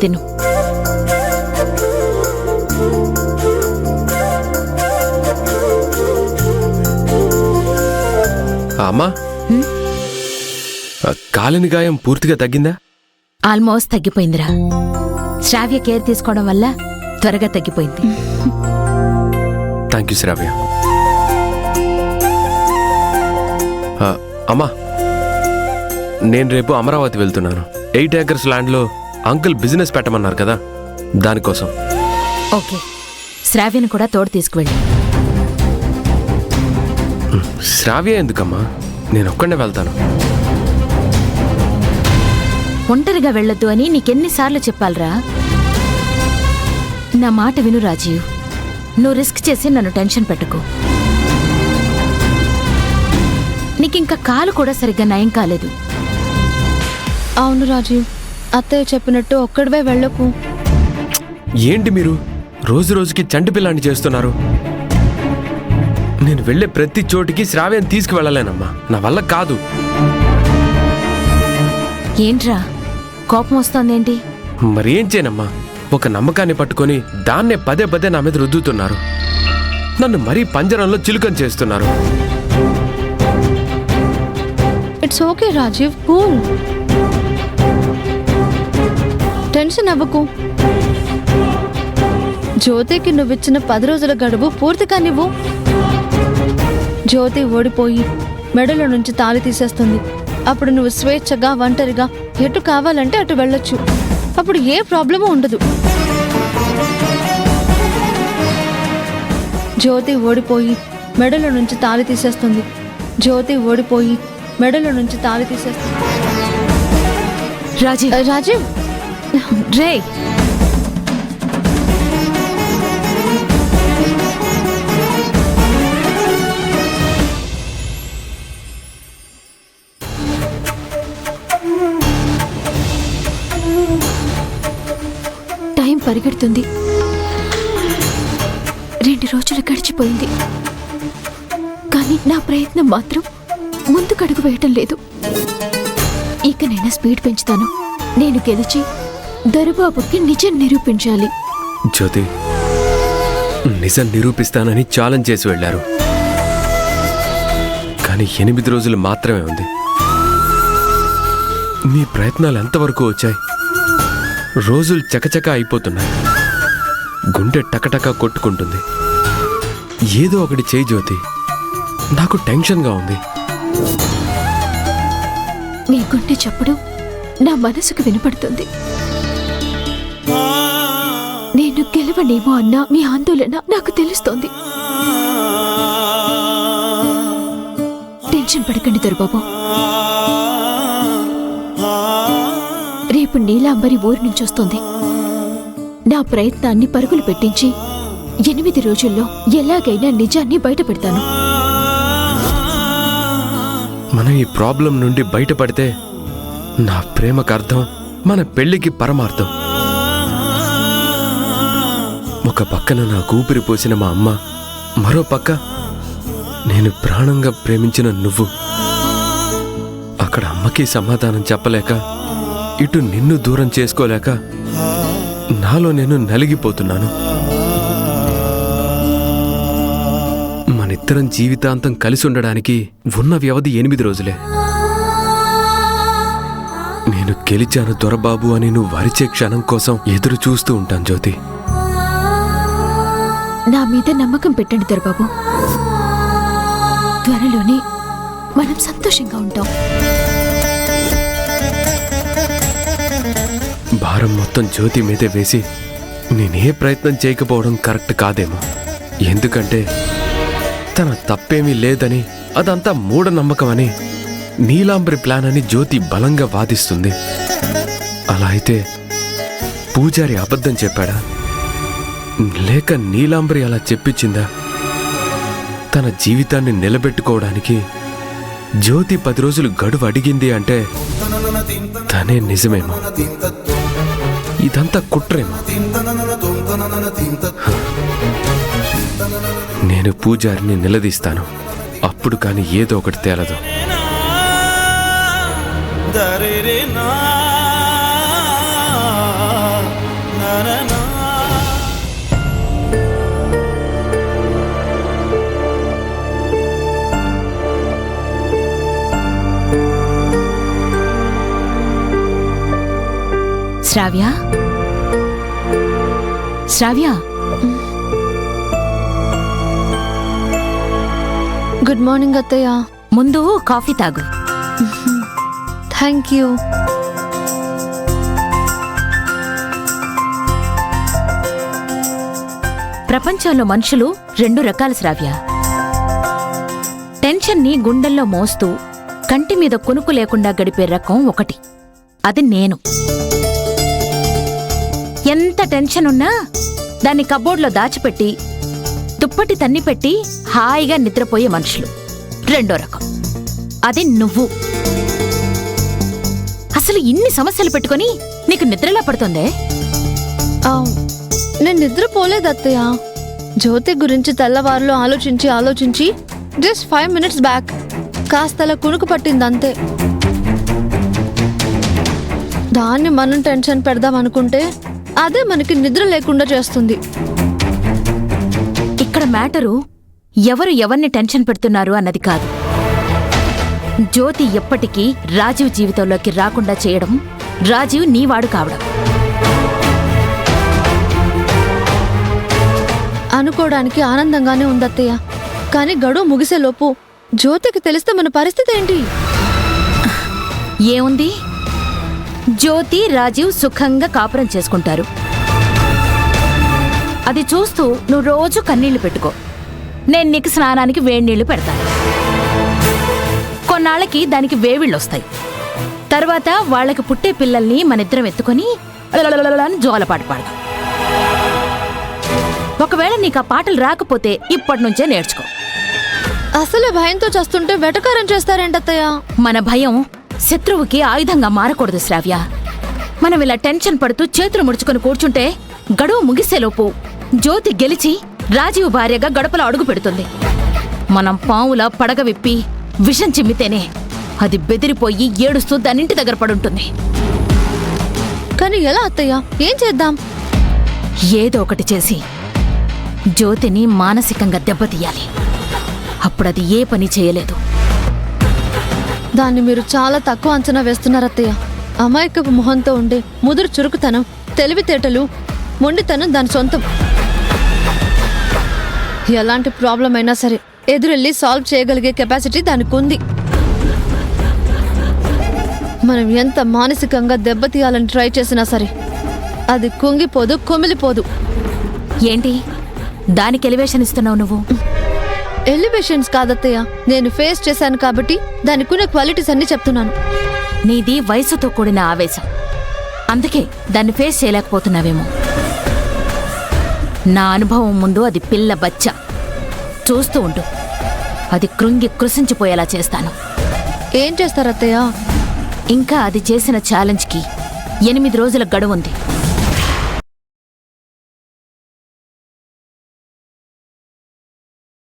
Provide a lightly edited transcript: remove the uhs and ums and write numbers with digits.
తిను. అమ్మా, కాలిని గాయం పూర్తిగా తగ్గిందా? ఆల్మోస్ట్ తగ్గిపోయిందిరా. శ్రావ్య కేర్ తీసుకోవడం వల్ల త్వరగా తగ్గిపోయింది. థ్యాంక్ యూ శ్రావ్య. అమ్మా, నేను రేపు అమరావతి వెళ్తున్నాను. 8 acres ల్యాండ్లో అంకుల్ బిజినెస్ పెట్టమన్నారు కదా, దానికోసం. ఓకే, శ్రావ్యను కూడా తోడు తీసుకువెళ్ళి. శ్రావ్య ఎందుకమ్మా, నేను ఒక్కడే వెళ్తాను. ఒంటరిగా వెళ్ళొద్దు అని నీకెన్నిసార్లు చెప్పాలరా? నా మాట విను రాజీవ్. నువ్వు రిస్క్ చేసి నన్ను టెన్షన్ పెట్టుకో. నీకింకా కాలు కూడా సరిగ్గా నయం కాలేదు. అవును రాజీవ్, అత్తయ్య చెప్పినట్టు ఒక్కడివే వెళ్ళకు. ఏంటి మీరు రోజు రోజుకి చంటి పిల్లాన్ని చేస్తున్నారు? నేను వెళ్ళే ప్రతి చోటికి శ్రావ్యం తీసుకువెళ్ళలేనమ్మా, నా వల్ల కాదు. ఏంట్రా కోపం వస్తోందేంటి? మరేం చేయనమ్మా, ఒక నమ్మకాన్ని పట్టుకొని దాన్నే పదే పదే నా మీద రుద్దుతున్నారు. నన్ను మరీ పంజరంలో చిలుకం చేస్తున్నారు. It's okay Rajiv, cool. Tension అవ్వకు. జ్యోతికి నువ్విచ్చిన 10 రోజుల గడువు పూర్తి కానివ్వు. జ్యోతి ఓడిపోయి మెడలో నుంచి తాళి తీసేస్తుంది. అప్పుడు నువ్వు స్వేచ్ఛగా ఒంటరిగా ఎటు కావాలంటే అటు వెళ్ళొచ్చు. అప్పుడు ఏ ప్రాబ్లము ఉండదు. జ్యోతి ఓడిపోయి మెడలో నుంచి తాళి తీసేస్తుంది. జ్యోతి ఓడిపోయి మెడలో నుంచి తాళి తీసేస్తుంది. రాజీవ్, రాజీవ్ రే, టైం పరిగెడుతుంది. 2 రోజులు గడిచిపోయింది, కానీ నా ప్రయత్నం మాత్రం ముందుకడుగు వేయటం లేదు. ఇక నేను స్పీడ్ పెంచుతాను. నేను గెలిచి దొరబాబుకి నిజం నిరూపించాలి. జ్యోతి, నిజం నిరూపిస్తానని ఛాలెంజ్ చేసి వెళ్లారు, కానీ 8 రోజులు మాత్రమే ఉంది. మీ ప్రయత్నాలు ఎంతవరకు వచ్చాయి? రోజులు చకచక అయిపోతున్నాయి. గుండె టకటక కొట్టుకుంటుంది. ఏదో ఒకటి చేయి జ్యోతి, నాకు టెన్షన్గా ఉంది. మీ గుండె చప్పుడు నా మనసుకు వినపడుతుంది. నేను గెలవనేమో అన్న మీ ఆందోళన నాకు తెలుస్తోంది. టెన్షన్ పడకండి దొరబాబు. రేపు నీలాంబరి ఊరి నుంచి వస్తుంది. నా ప్రయత్నాన్ని పరుగులు పెట్టించి 8 రోజుల్లో ఎలాగైనా నిజాన్ని బయట పెడతాను. మనం ఈ ప్రాబ్లం నుండి బయటపడితే నా ప్రేమకు అర్థం, మన పెళ్లికి పరమార్థం. ఒక పక్కన నాకు ఊపిరి పోసిన మా అమ్మ, మరో పక్క నేను ప్రాణంగా ప్రేమించిన నువ్వు. అక్కడ అమ్మకి సమాధానం చెప్పలేక, ఇటు నిన్ను దూరం చేసుకోలేక నాలో నేను నలిగిపోతున్నాను. మనిద్దరం జీవితాంతం కలిసి ఉండడానికి ఉన్న వ్యవధి 8 రోజులే. నేను గెలిచాను దొరబాబు అని నువ్వు వరిచే క్షణం కోసం ఎదురు చూస్తూ ఉంటాను జ్యోతి. నా మీద నమ్మకం పెట్టండి దొరబాబు. త్వరలోనే మనం సంతోషంగా ఉంటాం. భారం మొత్తం జ్యోతి మీదే వేసి నేనే ప్రయత్నం చేయకపోవడం కరెక్ట్ కాదేమో. ఎందుకంటే తన తప్పేమీ లేదని, అదంతా మూఢనమ్మకమని, నీలాంబరి ప్లాన్ అని జ్యోతి బలంగా వాదిస్తుంది. అలా అయితే పూజారి అబద్ధం చెప్పాడా, లేక నీలాంబరి అలా చెప్పించిందా? తన జీవితాన్ని నిలబెట్టుకోవడానికి జ్యోతి 10 రోజులు గడువు అడిగింది అంటే తనే నిజమేమో. ఇదంతా కుట్రేమో. నేను పూజారిని నిలదీస్తాను. అప్పుడు కాని ఏదో ఒకటి తేలదు. శ్రావ్య శ్రావ్య గుడ్ మార్నింగ్ అత్తయ్య. ముందు కాఫీ తాగు. Thank you. ప్రపంచంలో మనుషులు 2 రకాల శ్రావ్య. టెన్షన్ని గుండెల్లో మోస్తూ కంటి మీద కునుకు లేకుండా గడిపే రకం ఒకటి. అది నేను. ఎంత టెన్షన్ ఉన్నా దాన్ని కబోర్డ్లో దాచిపెట్టి దుప్పటి తన్ని పెట్టి హాయిగా నిద్రపోయే మనుషులు 2వ రకం. అది నువ్వు. అసలు ఇన్ని సమస్యలు పెట్టుకొని నీకు నిద్రలా పడుతుందే? నేను నిద్రపోలేదు అత్తయ్య. జ్యోతి గురించి తెల్లవారులో ఆలోచించి జస్ట్ 5 minutes బ్యాక్ కాస్తలా కునుకు పట్టిందంతే. దాన్ని మనం టెన్షన్ పెడదాం అనుకుంటే అదే మనకి నిద్ర లేకుండా చేస్తుంది. ఇక్కడ మ్యాటరు ఎవరు ఎవరిని టెన్షన్ పెడుతున్నారు అన్నది కాదు. జ్యోతి ఎప్పటికీ రాజీవ్ జీవితంలోకి రాకుండా చేయడం, రాజీవ్ నీవాడు కావడం. అనుకోవడానికి ఆనందంగానే ఉందత్తయ్య, కానీ గడువు ముగిసేలోపు జ్యోతికి తెలిస్తే మన పరిస్థితి ఏంటి? ఏముంది, జ్యోతి రాజీవ్ సుఖంగా కాపురం చేసుకుంటారు. అది చూస్తూ నువ్వు రోజు కన్నీళ్లు పెట్టుకో. నేను నీకు స్నానానికి వేడినీళ్లు పెడతాను. కొన్నాళ్ళకి దానికి వేవిళ్ళొస్తాయి. తర్వాత వాళ్ళకి పుట్టే పిల్లల్ని మనిద్దరం ఎత్తుకొని అని జోలపాట పాడదాం. ఒకవేళ నీకు ఆ పాటలు రాకపోతే ఇప్పటి నుంచే నేర్చుకో. అసలే భయంతో చేస్తుంటే వెటకారం చేస్తారేంటత్తయ్య? మన భయం శత్రువుకి ఆయుధంగా మారకూడదు శ్రావ్య. మనం ఇలా టెన్షన్ పడుతూ చేతులు ముడుచుకొని కూర్చుంటే గడువు ముగిసేలోపు జ్యోతి గెలిచి రాజీవ్ భార్యగా గడపలో అడుగు పెడుతుంది. మనం పావులా పడగ విప్పి విషం చిమ్మితేనే అది బెదిరిపోయి ఏడుస్తూ దానింటి దగ్గర పడుంటుంది. కానీ ఎలా అత్తయ్య? ఏం చేద్దాం? ఏదో ఒకటి చేసి జ్యోతిని మానసికంగా దెబ్బతీయాలి. అప్పుడది ఏ పని చేయలేదు. దాన్ని మీరు చాలా తక్కువ అంచనా వేస్తున్నారత్తయ్య. అమాయకపు మొహంతో ఉండే ముదురు చురుకుతనం, తెలివితేటలు, మొండితనం దాని సొంతం. ఎలాంటి ప్రాబ్లం అయినా సరే ఎదురెళ్ళి సాల్వ్ చేయగలిగే కెపాసిటీ దానికి ఉంది. మనం ఎంత మానసికంగా దెబ్బతీయాలని ట్రై చేసినా సరే అది కుంగిపోదు, కుమిలిపోదు. ఏంటి దానికి ఎలివేషన్ ఇస్తున్నావు నువ్వు? ఎలివేషన్స్ కాదత్తయ్య, నేను ఫేస్ చేశాను కాబట్టి దానికున్న క్వాలిటీస్ అన్ని చెప్తున్నాను. నీది వయసుతో కూడిన ఆవేశం, అందుకే దాన్ని ఫేస్ చేయలేకపోతున్నావేమో. నా అనుభవం ముందు అది పిల్ల బచ్చ. చూస్తూ ఉండు, అది కృంగి కృశించిపోయేలా చేస్తాను. ఏం చేస్తారత్తయ్య? ఇంకా అది చేసిన ఛాలెంజ్కి 8 రోజుల గడువుంది.